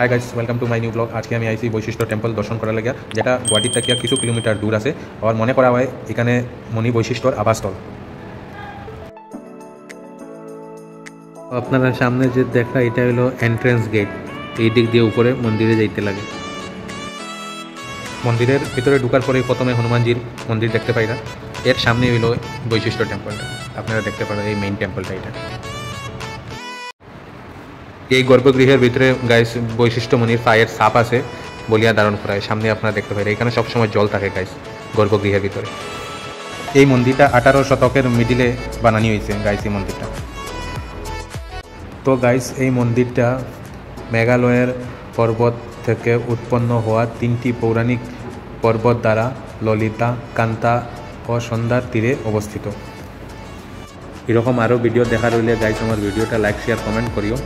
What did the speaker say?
Hi guys, welcome to my new blog. আজকে আমি আইসি বৈশিষ্ট্য টেম্পল দর্শন করার লাগিয়া, যেটা গুয়াহাটি থেকে কিছু কিলোমিটার দূর আছে। আর মনে করা হয় এখানে মণি বৈশিষ্ট্যর আবাসস্থল। আপনারা সামনে যে দেখা, এটা হলো এন্ট্রেন্স গেট। এই দিক দিয়ে উপরে মন্দিরে যাইতে লাগে। মন্দিরের ভিতরে ঢুকার পরে প্রথমে হনুমানজির মন্দির দেখতে পাই না। এর সামনে হইল বৈশিষ্ট্য টেম্পলটা। আপনারা দেখতে পারেন এই মেইন টেম্পলটা। এটা এই গর্ভগৃহের ভিতরে গাইস বৈশিষ্ট্য মনির পায়ের ছাপ আছে বলিয়া ধারণ করা হয়। সামনে আপনারা দেখতে পারেন এখানে সবসময় জল থাকে গাইস গর্ভগৃহের ভিতরে। এই মন্দিরটা 18 শতকের মিডিলে বানানি হয়েছে গাইস এই মন্দিরটা। তো গাইস এই মন্দিরটা মেঘালয়ের পর্বত থেকে উৎপন্ন হওয়া 3টি পৌরাণিক পর্বত দ্বারা ললিতা, কান্তা ও সন্ধ্যার তীরে অবস্থিত। এরকম আরও ভিডিও দেখার হইলে গাইস আমার ভিডিওটা লাইক, শেয়ার, কমেন্ট করিও।